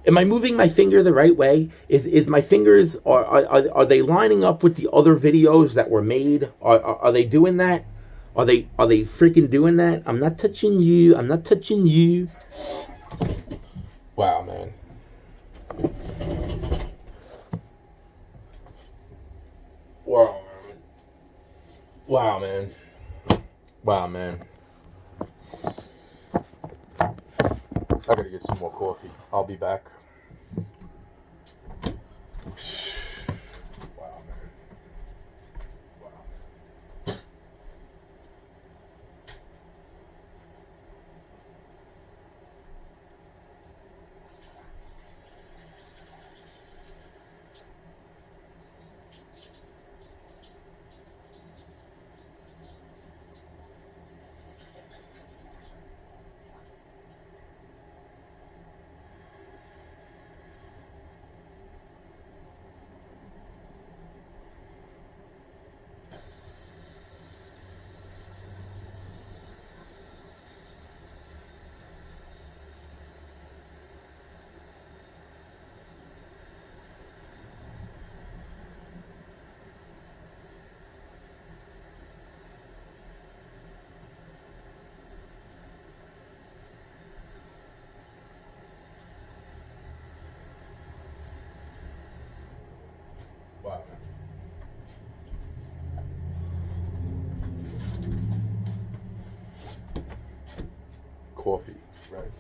Am I moving my finger the right way? Is my fingers are they lining up with the other videos that were made? Are they doing that? Are they freaking doing that? I'm not touching you. I'm not touching you. Wow, man. Wow, man. Wow, man. Wow, man. I gotta get some more coffee. I'll be back. Wow, man. Wow. Wow. Coffee, right?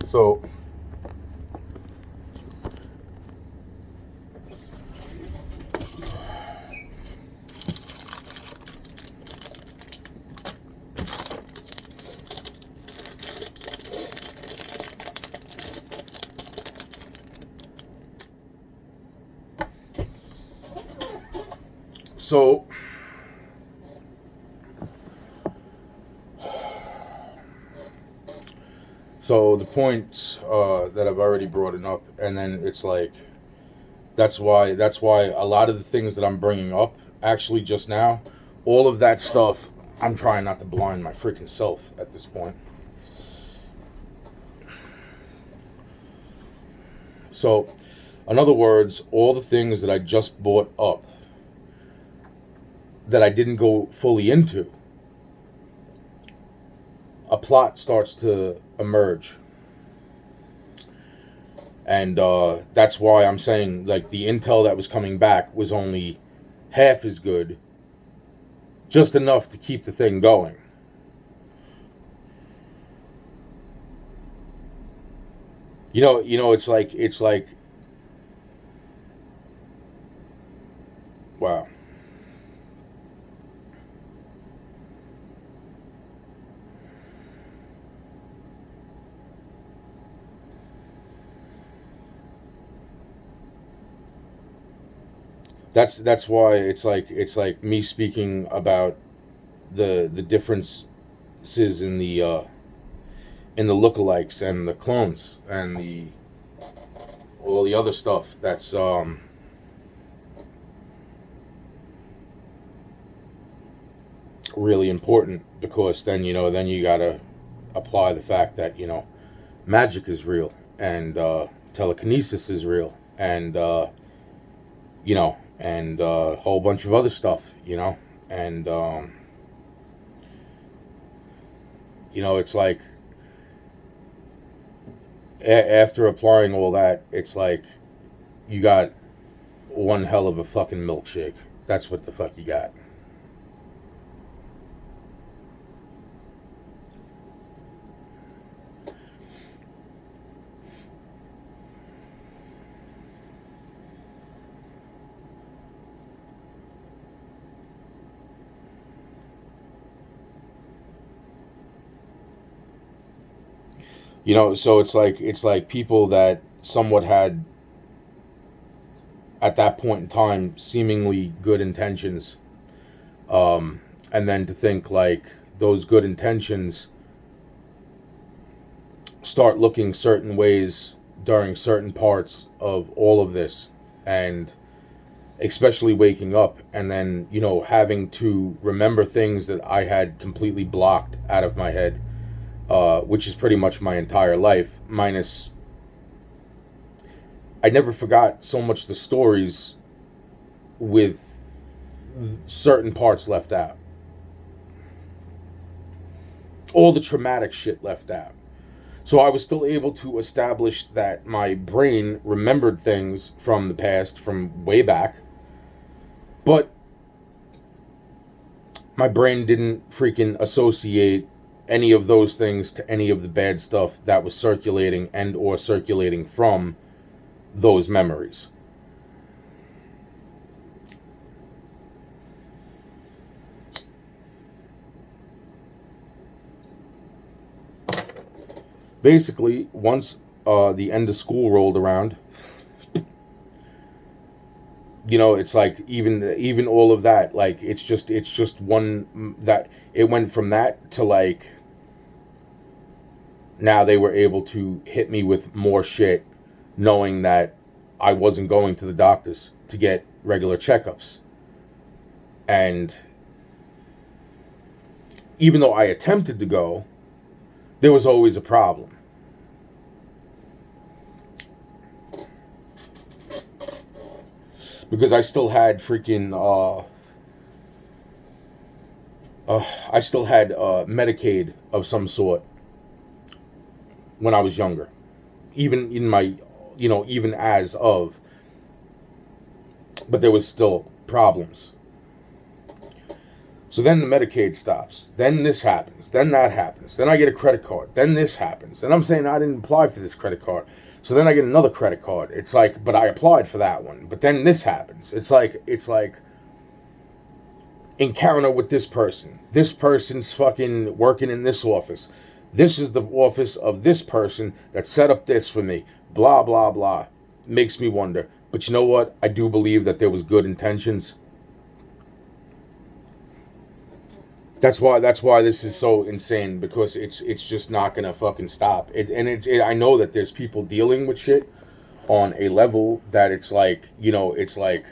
So, so, so the point that I've already brought it up, and then it's like that's why a lot of the things that I'm bringing up actually just now, all of that stuff, I'm trying not to blind my freaking self at this point. So, in other words, all the things that I just brought up that I didn't go fully into, a plot starts to emerge. And that's why I'm saying, like, the intel that was coming back was only half as good, just enough to keep the thing going. It's like, wow. That's why it's like me speaking about the differences in the lookalikes and the clones and the all the other stuff that's really important, because then you gotta apply the fact that magic is real, and telekinesis is real, and a whole bunch of other stuff, and it's like, after applying all that, it's like you got one hell of a fucking milkshake. That's what the fuck you got. You know, so it's like people that somewhat had at that point in time seemingly good intentions, and then to think like those good intentions start looking certain ways during certain parts of all of this, and especially waking up and then, you know, having to remember things that I had completely blocked out of my head, which is pretty much my entire life, minus I never forgot so much the stories with certain parts left out. All the traumatic shit left out. So I was still able to establish that my brain remembered things from the past, from way back, but my brain didn't freaking associate any of those things to any of the bad stuff that was circulating and or circulating from those memories. Basically, once the end of school rolled around, you know, it's like even all of that, like it's just one that it went from that to like now they were able to hit me with more shit, knowing that I wasn't going to the doctors to get regular checkups. And even though I attempted to go, there was always a problem. Because I still had freaking I still had Medicaid of some sort when I was younger. Even in my, you know, even as of, but there was still problems. So then the Medicaid stops. Then this happens. Then that happens. Then I get a credit card. Then this happens. And I'm saying I didn't apply for this credit card. So then I get another credit card. It's like, but I applied for that one. But then this happens. It's like encounter with this person. This person's fucking working in this office. This is the office of this person that set up this for me. Blah, blah, blah. Makes me wonder. But you know what? I do believe that there was good intentions. That's why this is so insane, because it's just not gonna fucking stop. I know that there's people dealing with shit on a level that it's like, you know, it's like,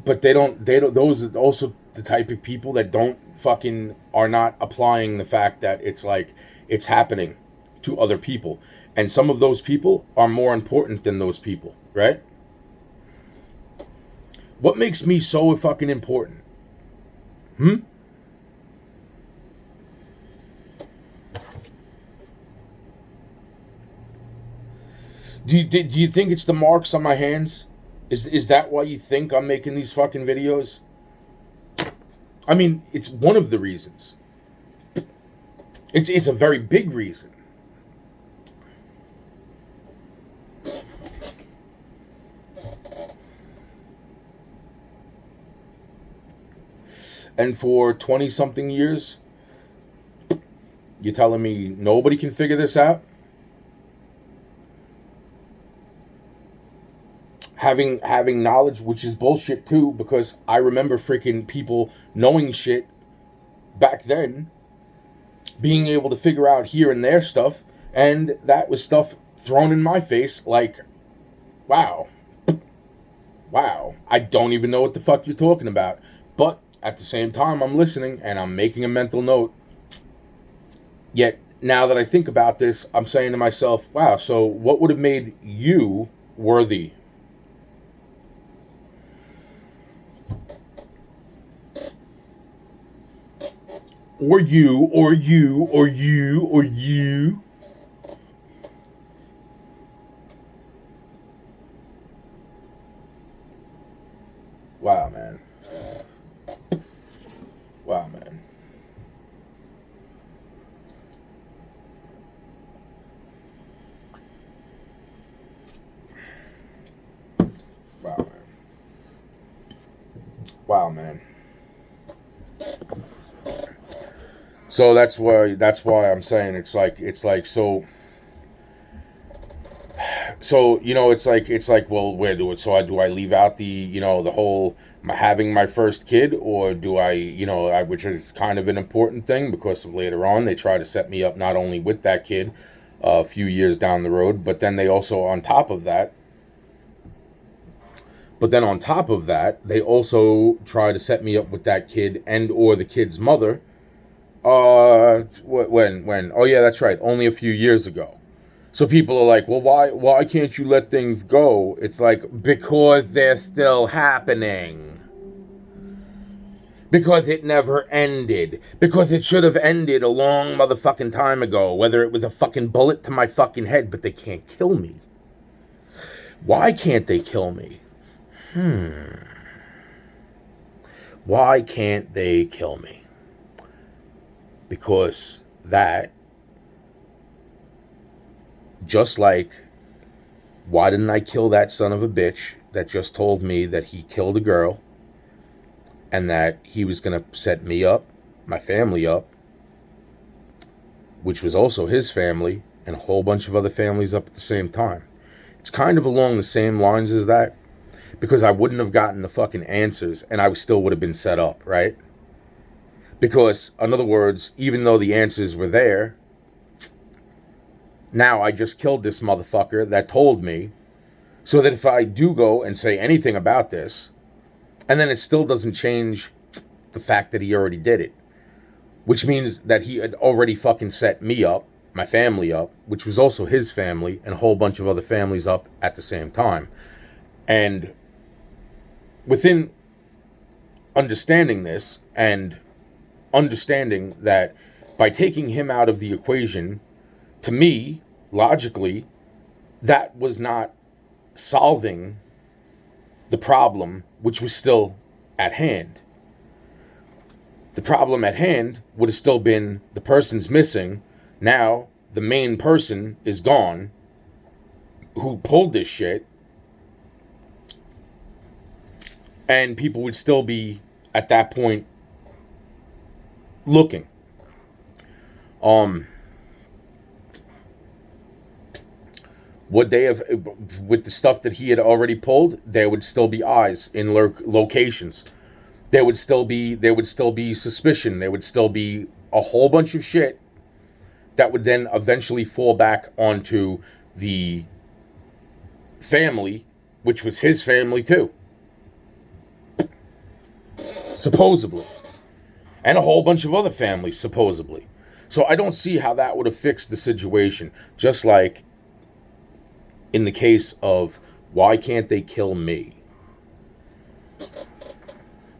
but they don't those are also the type of people that don't fucking are not applying the fact that it's like it's happening to other people, and some of those people are more important than those people, right? What makes me so fucking important? Hmm? Do you think it's the marks on my hands? Is that why you think I'm making these fucking videos? I mean, it's one of the reasons. It's a very big reason. And for 20 something years, you're telling me nobody can figure this out? Having knowledge, which is bullshit too, because I remember freaking people knowing shit back then, being able to figure out here and there stuff, and that was stuff thrown in my face like, wow, I don't even know what the fuck you're talking about. But at the same time, I'm listening and I'm making a mental note. Yet, now that I think about this, I'm saying to myself, wow, so what would have made you worthy? Or you, or you, or you, or you. Wow, man. Wow, man. Wow, man. Wow, man. So that's why I'm saying it's like so it's like well, where do it so I do I leave out the whole having my first kid, or do I which is kind of an important thing, because later on they try to set me up not only with that kid a few years down the road, but then they also on top of that they also try to set me up with that kid and or the kid's mother. When oh yeah, that's right, only a few years ago. So people are like, well, why can't you let things go? It's like, because they're still happening. Because it never ended. Because it should have ended a long motherfucking time ago. Whether it was a fucking bullet to my fucking head, but they can't kill me. Why can't they kill me? Why can't they kill me? Because that, just like, why didn't I kill that son of a bitch that just told me that he killed a girl and that he was going to set me up, my family up, which was also his family, and a whole bunch of other families up at the same time. It's kind of along the same lines as that, because I wouldn't have gotten the fucking answers and I still would have been set up, right? Because, in other words, even though the answers were there, now I just killed this motherfucker that told me, so that if I do go and say anything about this, and then it still doesn't change the fact that he already did it, which means that he had already fucking set me up, my family up, which was also his family, and a whole bunch of other families up at the same time. And within understanding this, and understanding that by taking him out of the equation, to me, logically, that was not solving the problem, which was still at hand. The problem at hand would have still been the person's missing. Now, the main person is gone who pulled this shit, and people would still be, at that point, looking. Would they have, with the stuff that he had already pulled, there would still be eyes in locations. There would still be suspicion. There would still be a whole bunch of shit that would then eventually fall back onto the family, which was his family too, supposedly, and a whole bunch of other families, supposedly. So I don't see how that would have fixed the situation. Just like in the case of, why can't they kill me?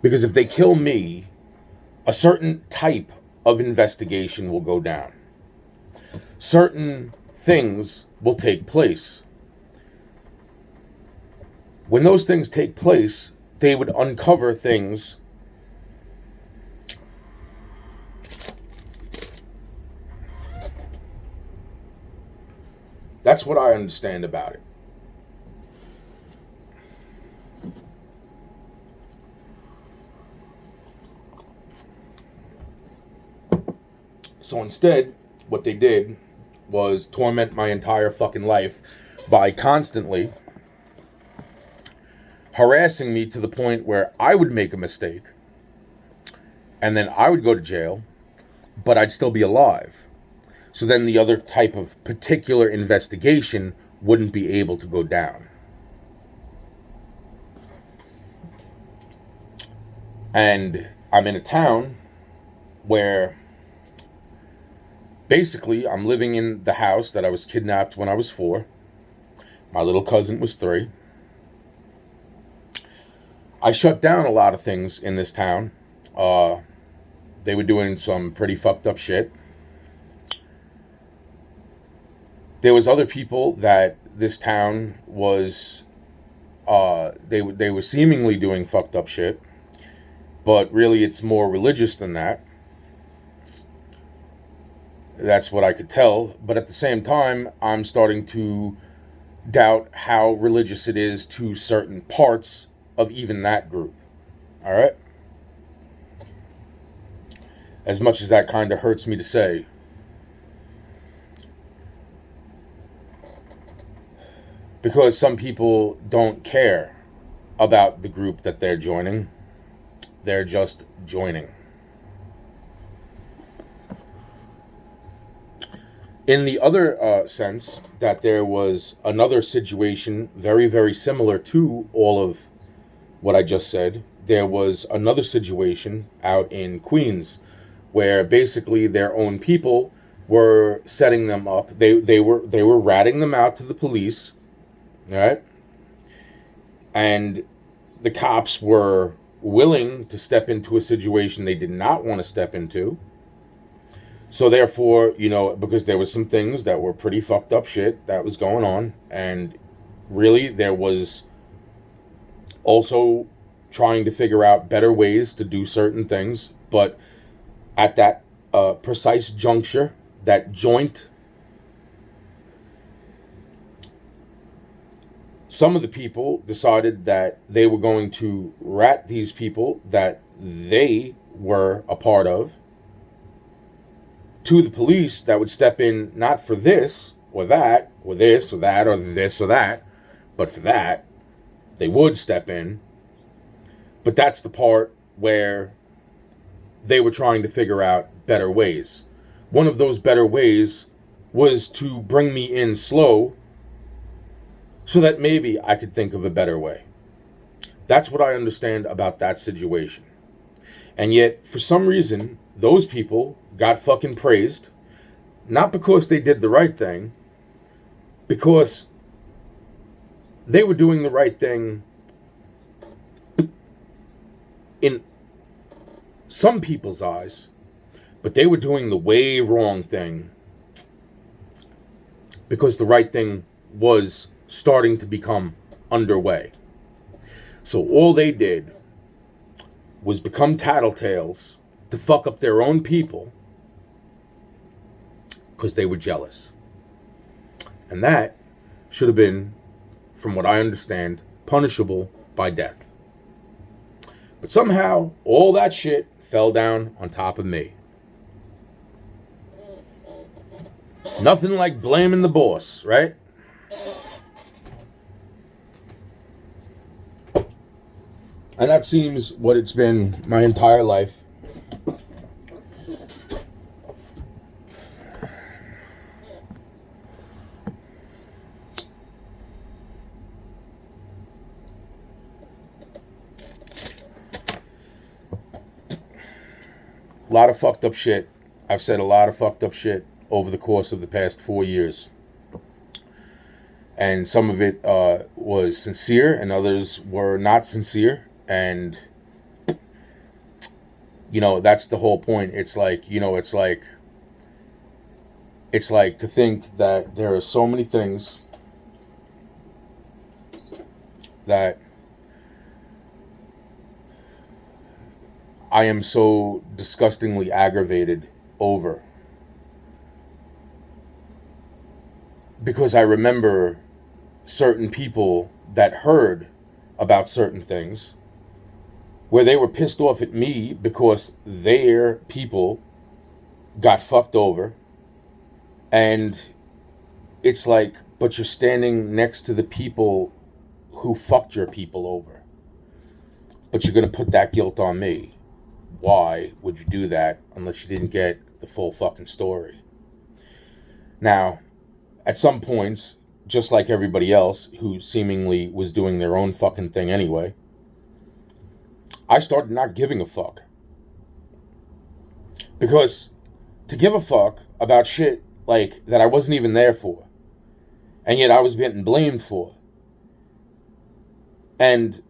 Because if they kill me, a certain type of investigation will go down. Certain things will take place. When those things take place, they would uncover things That's what I understand about it. So instead, what they did was torment my entire fucking life by constantly harassing me to the point where I would make a mistake and then I would go to jail, but I'd still be alive. So then the other type of particular investigation wouldn't be able to go down. And I'm in a town where basically I'm living in the house that I was kidnapped when I was 4. My little cousin was 3. I shut down a lot of things in this town. They were doing some pretty fucked up shit. There was other people that this town was, they were seemingly doing fucked up shit, but really it's more religious than that. That's what I could tell. But at the same time, I'm starting to doubt how religious it is to certain parts of even that group. All right? as much as that kind of hurts me to say. Because some people don't care about the group that they're joining. They're just joining. In the other sense, that there was another situation very, very similar to all of what I just said. There was another situation out in Queens where basically their own people were setting them up. They were ratting them out to the police, right? And the cops were willing to step into a situation they did not want to step into. So therefore, because there was some things that were pretty fucked up shit that was going on, and really there was also trying to figure out better ways to do certain things, but at that precise juncture, that joint, some of the people decided that they were going to rat these people that they were a part of to the police that would step in, not for this or that or this or that or this or that, but for that. They would step in. But that's the part where they were trying to figure out better ways. One of those better ways was to bring me in slow so that maybe I could think of a better way. That's what I understand about that situation. And yet, for some reason, those people got fucking praised, not because they did the right thing, because they were doing the right thing in some people's eyes, but they were doing the way wrong thing because the right thing was starting to become underway. So all they did was become tattletales to fuck up their own people because they were jealous. And that should have been, from what I understand, punishable by death. But somehow, all that shit fell down on top of me. Nothing like blaming the boss, right? And that seems what it's been my entire life. A lot of fucked up shit. I've said a lot of fucked up shit over the course of the past 4 years. And some of it was sincere and others were not sincere. And, that's the whole point. It's like, it's like to think that there are so many things that I am so disgustingly aggravated over. Because I remember certain people that heard about certain things where they were pissed off at me because their people got fucked over. And it's like, but you're standing next to the people who fucked your people over. But you're going to put that guilt on me. Why would you do that unless you didn't get the full fucking story? Now, at some points, just like everybody else who seemingly was doing their own fucking thing anyway, I started not giving a fuck. Because to give a fuck about shit like that I wasn't even there for, and yet I was getting blamed for, and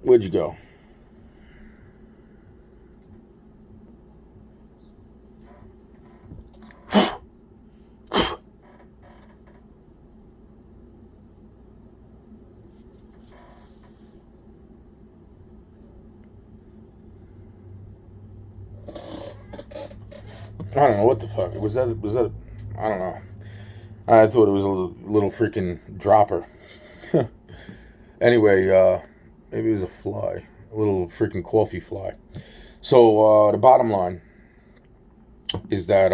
where'd you go? I don't know what the fuck. Was that I don't know. I thought it was a little freaking dropper. Anyway, Maybe it was a fly. A little freaking coffee fly. So, the bottom line is that,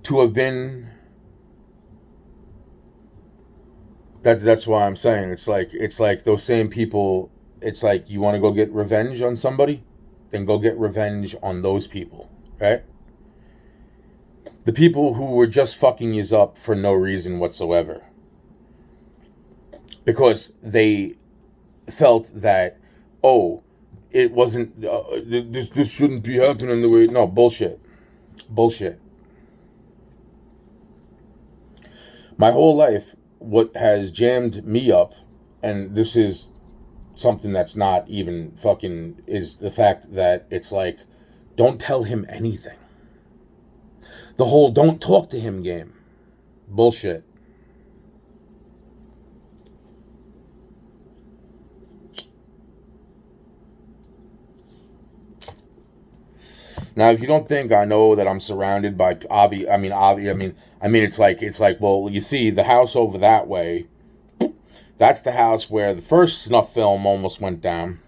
to have been... That's why I'm saying it's like those same people. It's like, you want to go get revenge on somebody, then go get revenge on those people, right? The people who were just fucking you up for no reason whatsoever, because they felt that, oh, it wasn't this shouldn't be happening the way. No, bullshit. My whole life, what has jammed me up, and this is something that's not even fucking, is the fact that it's like, don't tell him anything. The whole don't talk to him game. Bullshit. Now, if you don't think I know that I'm surrounded by it's like, well, you see the house over that way. That's the house where the first snuff film almost went down.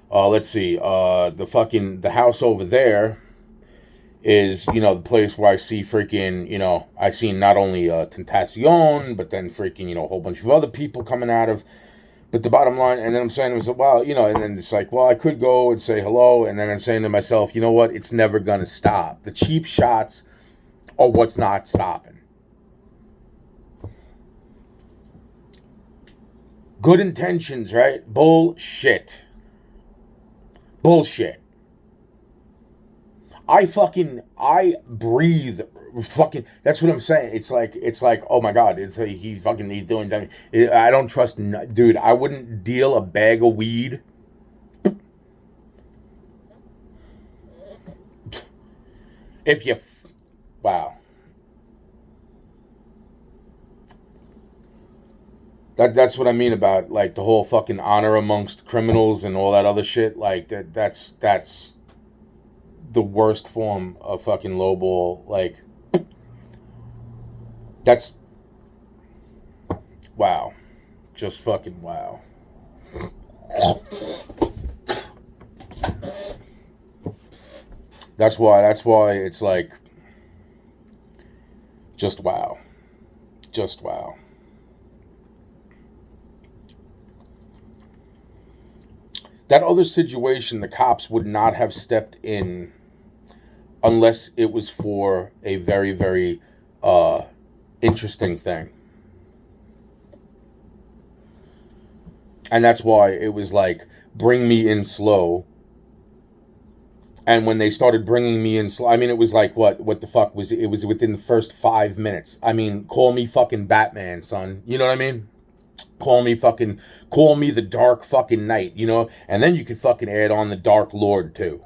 Let's see. The house over there is, the place where I see freaking, I see not only Tentacion, but then freaking, a whole bunch of other people coming out of. But the bottom line, and then I'm saying to myself, well, and then it's like, well, I could go and say hello, and then I'm saying to myself, you know what? It's never going to stop. The cheap shots are what's not stopping. Good intentions, right? Bullshit. I breathe fucking, that's what I'm saying. It's like, oh my God, it's like he's doing that. I don't trust, dude, I wouldn't deal a bag of weed. If you, wow. That's what I mean about, like, the whole fucking honor amongst criminals and all that other shit. Like, that's the worst form of fucking lowball. Like, that's, wow. Just fucking wow. That's why it's like, just wow. That other situation, the cops would not have stepped in unless it was for a very, very interesting thing. And that's why it was like, bring me in slow. And when they started bringing me in slow, it was like, what the fuck was it? It was within the first 5 minutes. Call me fucking Batman, son. You know what I mean? Call me the Dark fucking Knight, and then you could fucking add on the Dark Lord too.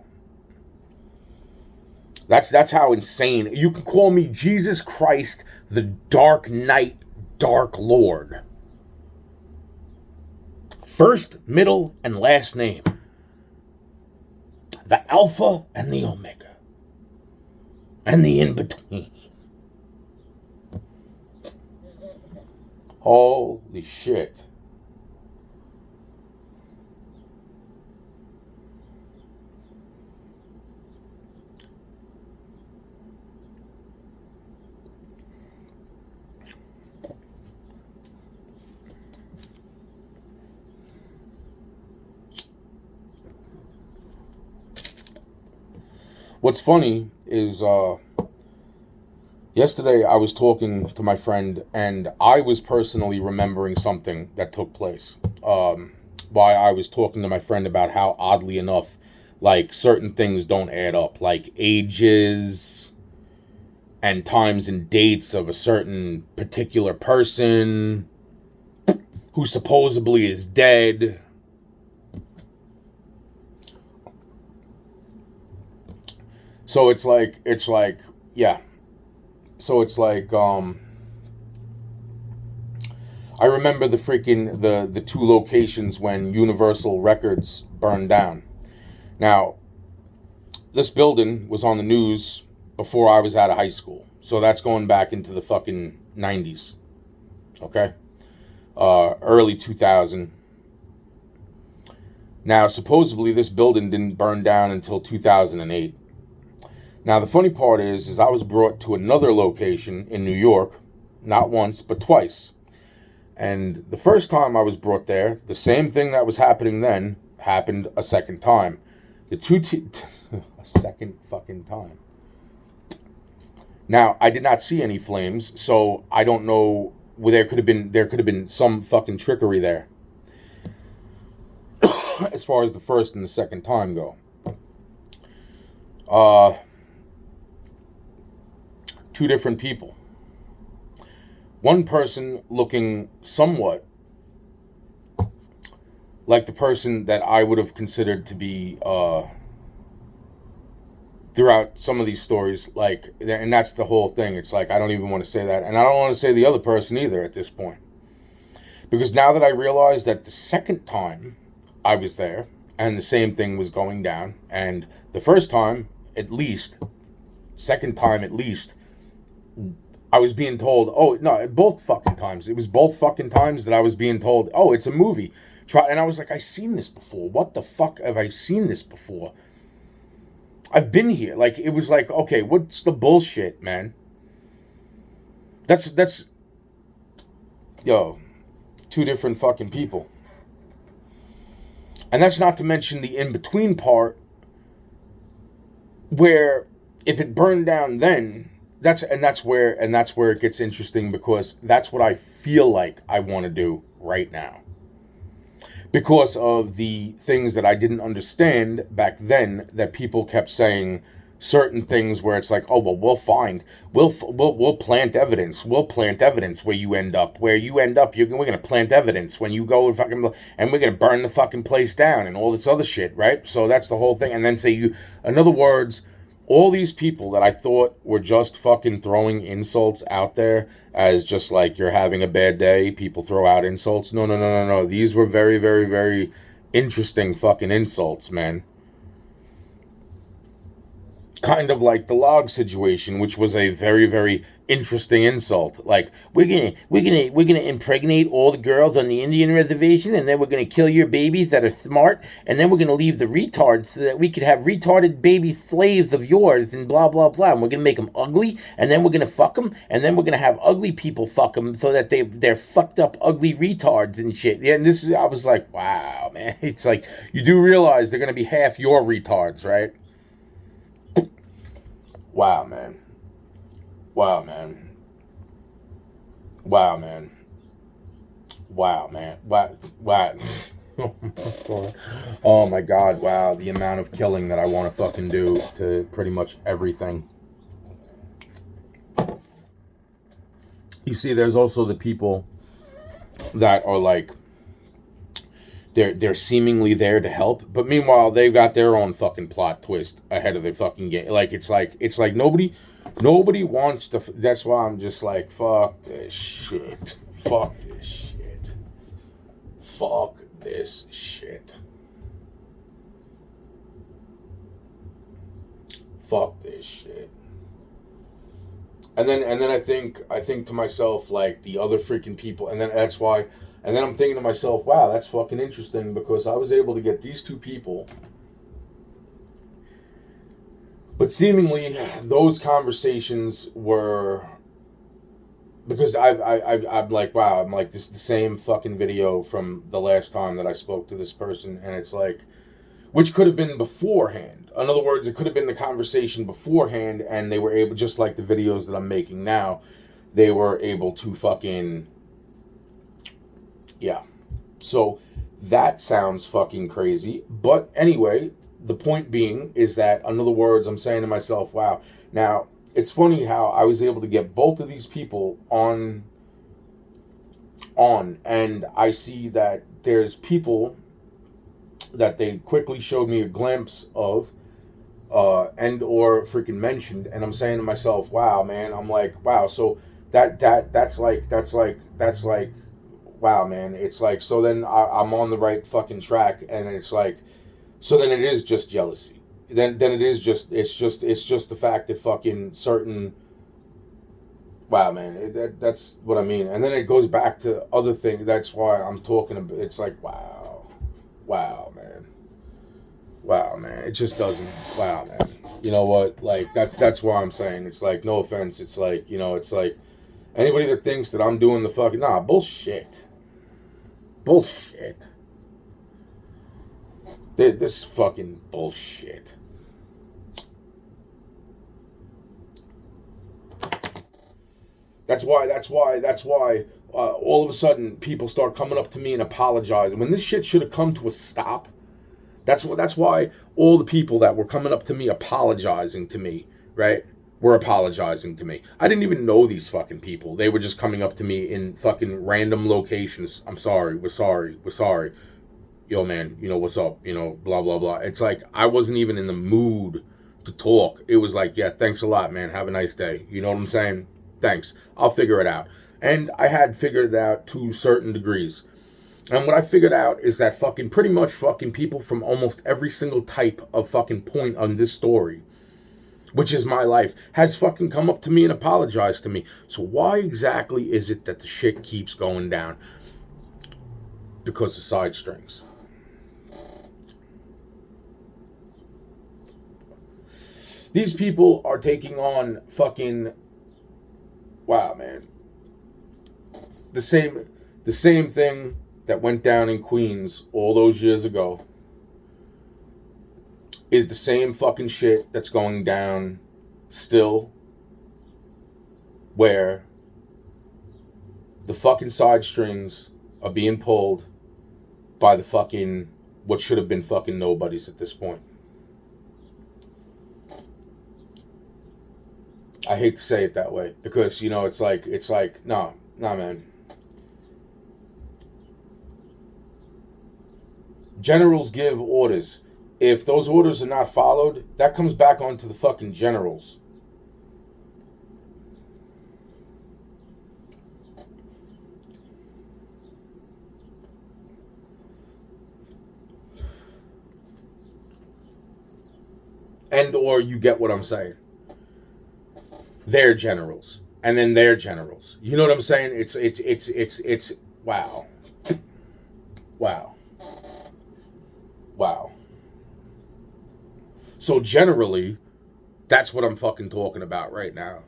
That's how insane. You can call me Jesus Christ, the Dark Knight, Dark Lord. First, middle, and last name. The Alpha and the Omega. And the in-between. Holy shit. What's funny is, yesterday I was talking to my friend, and I was personally remembering something that took place. While I was talking to my friend about how, oddly enough, like, certain things don't add up, like ages and times and dates of a certain particular person who supposedly is dead. So it's like, yeah. So it's like, I remember the freaking, the two locations when Universal Records burned down. Now, this building was on the news before I was out of high school. So that's going back into the fucking 90s. okay? Early 2000. Now, supposedly this building didn't burn down until 2008. Now, the funny part is I was brought to another location in New York, not once, but twice. And the first time I was brought there, the same thing that was happening then happened a second time. A second fucking time. Now, I did not see any flames, so I don't know where there could have been some fucking trickery there. As far as the first and the second time go. Two different people. One person looking somewhat like the person that I would have considered to be throughout some of these stories, like, and that's the whole thing. It's like, I don't even want to say that, and I don't want to say the other person either at this point, because now that I realize that the second time I was there and the same thing was going down, and the first time at least, second time at least, I was being told, oh no, both fucking times, it was both fucking times that I was being told, oh, it's a movie. And I was like, I've seen this before. What the fuck have I seen this before? I've been here. Like, it was like, okay, what's the bullshit, man? That's, yo, two different fucking people. And that's not to mention the in-between part, where if it burned down then, that's where it gets interesting, because that's what I feel like I want to do right now. Because of the things that I didn't understand back then, that people kept saying certain things where it's like, oh, well, we'll plant evidence. We'll plant evidence where you end up. We're going to plant evidence when you go and we're going to burn the fucking place down and all this other shit, right? So that's the whole thing. And then in other words, all these people that I thought were just fucking throwing insults out there as just like, you're having a bad day, people throw out insults. No. These were very, very, very interesting fucking insults, man. Kind of like the log situation, which was a very, very interesting insult. Like, we're gonna impregnate all the girls on the Indian reservation, and then we're gonna kill your babies that are smart, and then we're gonna leave the retards so that we could have retarded baby slaves of yours, and blah blah blah. And we're gonna make them ugly, and then we're gonna fuck them, and then we're gonna have ugly people fuck them so that they're fucked up ugly retards and shit. Yeah, and I was like, wow, man. It's like, you do realize they're gonna be half your retards, right? Wow, man. Wow, man. Wow, man. Wow, man. Wow. Wow. Oh my God, wow. The amount of killing that I want to fucking do to pretty much everything. You see, there's also the people that are like, they're seemingly there to help, but meanwhile they've got their own fucking plot twist ahead of their fucking game. Like, it's like nobody wants to. That's why I'm just like, fuck this shit. Fuck this shit. Fuck this shit. Fuck this shit. And then I think to myself, like, the other freaking people, and then that's why. And then I'm thinking to myself, wow, that's fucking interesting, because I was able to get these two people. But seemingly, those conversations were, because I'm like, wow, I'm like, this is the same fucking video from the last time that I spoke to this person. And it's like, which could have been beforehand. In other words, it could have been the conversation beforehand, and they were able, just like the videos that I'm making now, they were able to fucking... Yeah, so that sounds fucking crazy. But anyway, the point being is that, in other words, I'm saying to myself, wow. Now, it's funny how I was able to get both of these people on, and I see that there's people that they quickly showed me a glimpse of, and or freaking mentioned, and I'm saying to myself, wow, man, I'm like, wow, so that's like, wow, man, it's like, so then I'm on the right fucking track, and it's like, so then it is just jealousy. Then it is just, it's just the fact that fucking certain Wow, man, that's what I mean. And then it goes back to other things. That's why I'm talking about. It's like, wow, wow, man, wow, man. It just doesn't. Wow, man. You know what? Like that's why I'm saying it's like, no offense. It's like, it's like anybody that thinks that I'm doing the fucking bullshit, bullshit. This fucking bullshit. That's why. All of a sudden, people start coming up to me and apologizing when this shit should have come to a stop. That's why all the people that were coming up to me apologizing to me, right, were apologizing to me. I didn't even know these fucking people. They were just coming up to me in fucking random locations. I'm sorry. We're sorry. We're sorry. Yo, man, what's up? Blah, blah, blah. It's like I wasn't even in the mood to talk. It was like, yeah, thanks a lot, man. Have a nice day. You know what I'm saying? Thanks. I'll figure it out. And I had figured it out to certain degrees. And what I figured out is that fucking pretty much fucking people from almost every single type of fucking point on this story, which is my life, has fucking come up to me and apologized to me. So why exactly is it that the shit keeps going down? Because of side strings. These people are taking on fucking, wow, man. The same thing that went down in Queens all those years ago is the same fucking shit that's going down still, where the fucking side strings are being pulled by the fucking what should have been fucking nobodies at this point. I hate to say it that way because it's like nah, man. Generals give orders. If those orders are not followed, that comes back onto the fucking generals. And or you get what I'm saying. Their generals. And then their generals. You know what I'm saying? It's wow. Wow. Wow. So generally, that's what I'm fucking talking about right now.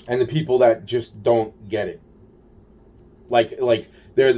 And the people that just don't get it. Like they're